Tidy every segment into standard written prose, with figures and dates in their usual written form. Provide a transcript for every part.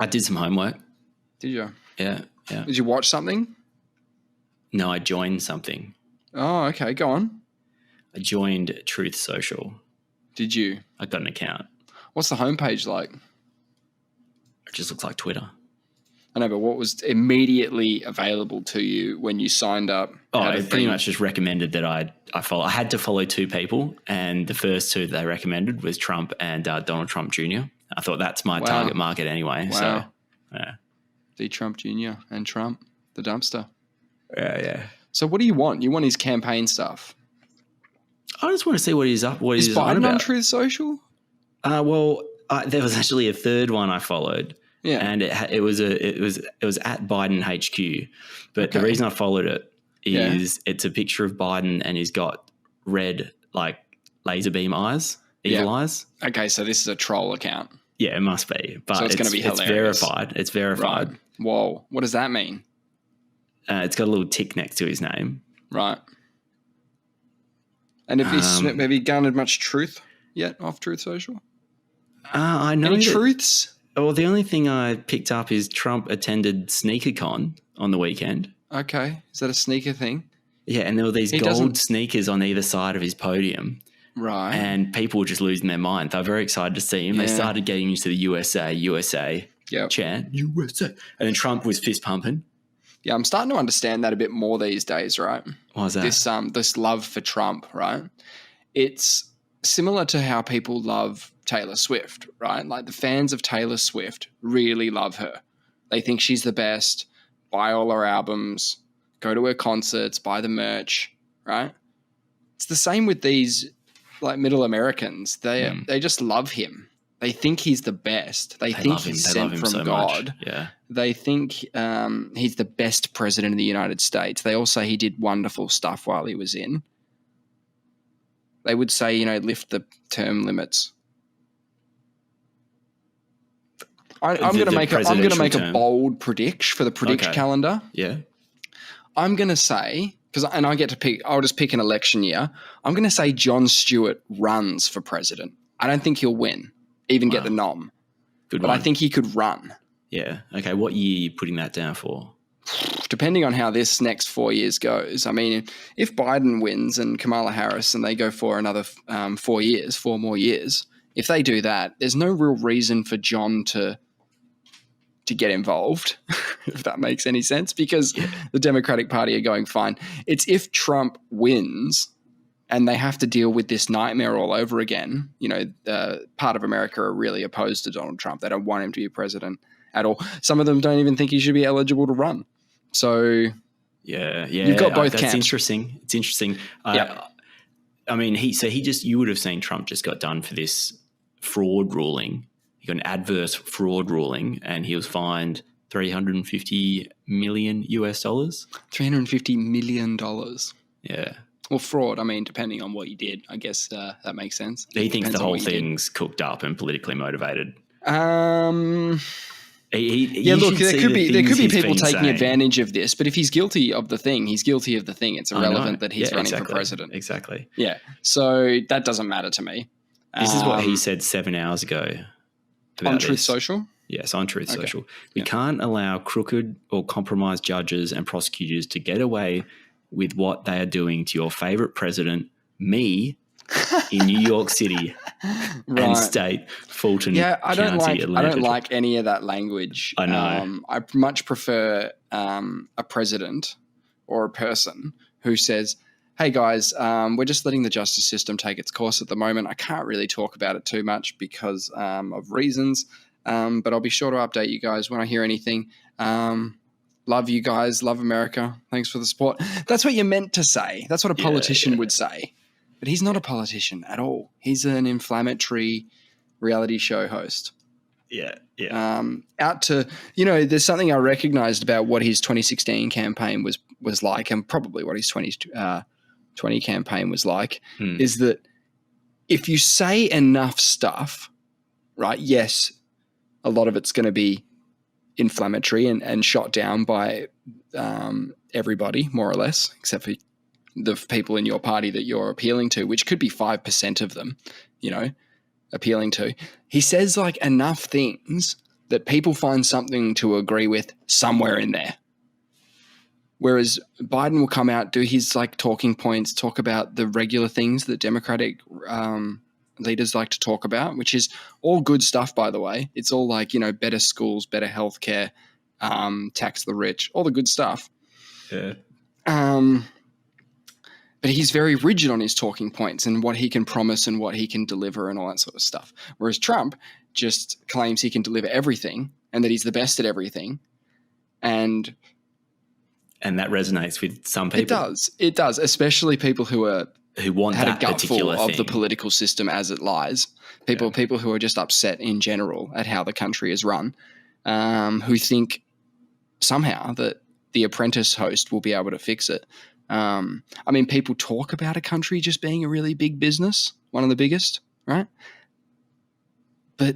I did some homework. Did you? Yeah. Did you watch something? No, I joined something. Oh, okay. Go on. I joined Truth Social. Did you? I got an account. What's the homepage like? It just looks like Twitter. I know, but what was immediately available to you when you signed up? Oh, it pretty much just recommended that I follow. I had to follow two people, and the first two they recommended was Trump and Donald Trump Jr. I thought that's my target market anyway. Wow. So, yeah. The Trump Jr. and Trump, the dumpster. Yeah. So what do you want? You want his campaign stuff? I just want to see what he's up. What is he's Biden on Truth Social? Well, there was actually a third one I followed. Yeah, and it was at Biden HQ, but the reason I followed it is it's a picture of Biden and he's got red like laser beam eyes, evil eyes. Okay, so this is a troll account. Yeah, it must be, but so it's going to be hilarious. It's verified. Right. Whoa, what does that mean? It's got a little tick next to his name. Right. And have you garnered much truth yet off Truth Social? I know. Any truths? Well, the only thing I picked up is Trump attended SneakerCon on the weekend. Okay. Is that a sneaker thing? Yeah, and there were these gold sneakers on either side of his podium. Right. And people were just losing their mind. They were very excited to see him. Yeah. They started getting into the USA chant, USA. And then Trump was fist pumping. Yeah, I'm starting to understand that a bit more these days, right? Why is that? This love for Trump, right? It's similar to how people love Taylor Swift, right? Like the fans of Taylor Swift really love her. They think she's the best, buy all her albums, go to her concerts, buy the merch, right? It's the same with these like middle Americans. They just love him. They think he's the best. They think he's sent from God. Yeah. They think he's the best president of the United States. They all say he did wonderful stuff while he was in. They would say, lift the term limits. I'm going to make a bold prediction for the prediction calendar. Yeah. I'm going to say, and I get to pick, I'll just pick an election year. I'm going to say Jon Stewart runs for president. I don't think he'll win, even get the nom. Good but one. I think he could run. Yeah. Okay. What year are you putting that down for? Depending on how this next 4 years goes. I mean, if Biden wins and Kamala Harris and they go for another 4 more years, if they do that, there's no real reason for John to get involved, if that makes any sense, because the Democratic Party are going fine. It's if Trump wins and they have to deal with this nightmare all over again. Part of America are really opposed to Donald Trump. They don't want him to be president at all. Some of them don't even think he should be eligible to run. So you've got both camps. That's interesting. It's interesting. I mean, you would have seen Trump just got done for this fraud ruling. He got an adverse fraud ruling, and he was fined $350 million. $350 million. Yeah. Well, fraud. I mean, depending on what you did, I guess that makes sense. He thinks the whole thing's cooked up and politically motivated. Look, there could be people taking advantage of this, but if he's guilty of the thing, he's guilty of the thing. It's irrelevant that he's running for president. Exactly. Yeah. So that doesn't matter to me. This is what he said 7 hours ago. On Truth Social? Yes, on Truth Social. We can't allow crooked or compromised judges and prosecutors to get away with what they are doing to your favorite president, me, in New York City and state, Fulton County. I don't like any of that language. I know. I much prefer a president or a person who says, hey guys, we're just letting the justice system take its course at the moment. I can't really talk about it too much because of reasons, but I'll be sure to update you guys when I hear anything. Love you guys. Love America. Thanks for the support. That's what you're meant to say. That's what a politician would say. But he's not a politician at all. He's an inflammatory reality show host. Yeah. There's something I recognized about what his 2016 campaign was like, and probably what his 2020 campaign was like, is that if you say enough stuff, right, yes, a lot of it's going to be inflammatory and shot down by everybody, more or less, except for the people in your party that you're appealing to, which could be 5% of them, appealing to. He says like enough things that people find something to agree with somewhere in there. Whereas Biden will come out, do his like talking points, talk about the regular things that Democratic leaders like to talk about, which is all good stuff, by the way. It's all like, better schools, better healthcare, tax the rich, all the good stuff. Yeah. But he's very rigid on his talking points and what he can promise and what he can deliver and all that sort of stuff. Whereas Trump just claims he can deliver everything and that he's the best at everything. And that resonates with some people. It does, especially people who want had that a gutful particular of thing. the political system as it lies. People who are just upset in general at how the country is run, who think somehow that the Apprentice host will be able to fix it. People talk about a country just being a really big business, one of the biggest, right? But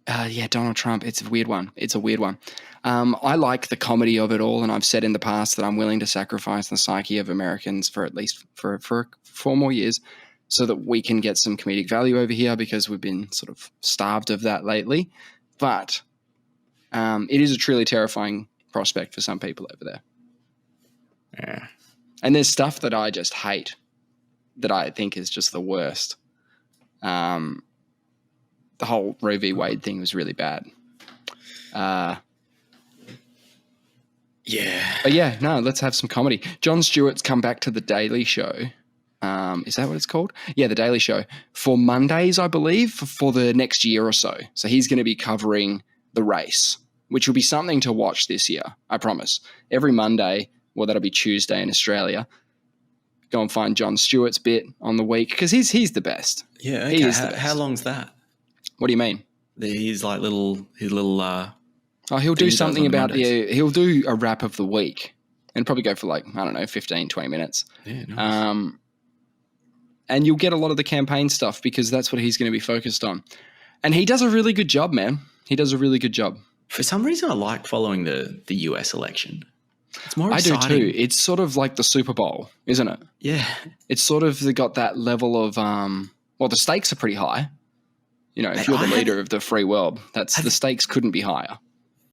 Donald Trump, it's a weird one. I like the comedy of it all, and I've said in the past that I'm willing to sacrifice the psyche of Americans for at least for 4 more years so that we can get some comedic value over here, because we've been sort of starved of that lately. But it is a truly terrifying prospect for some people over there. Yeah. And there's stuff that I just hate that I think is just the worst. The whole Roe v. Wade thing was really bad. But let's have some comedy. Jon Stewart's come back to The Daily Show. Is that what it's called? Yeah, The Daily Show. For Mondays, I believe, for the next year or so. So he's going to be covering the race, which will be something to watch this year, I promise. Every Monday, well, that'll be Tuesday in Australia. Go and find Jon Stewart's bit on the week, because he's the best. Yeah, okay. How long's that? What do you mean? His little he'll do something about he'll do a wrap of the week and probably go for 15, 20 minutes. Yeah, nice. And you'll get a lot of the campaign stuff, because that's what he's going to be focused on. And he does a really good job, man. He does a really good job. For some reason, I like following the US election. It's more exciting. I do too. It's sort of like the Super Bowl, isn't it? Yeah. It's sort of got that level of, the stakes are pretty high. If you're the leader of the free world, the stakes couldn't be higher.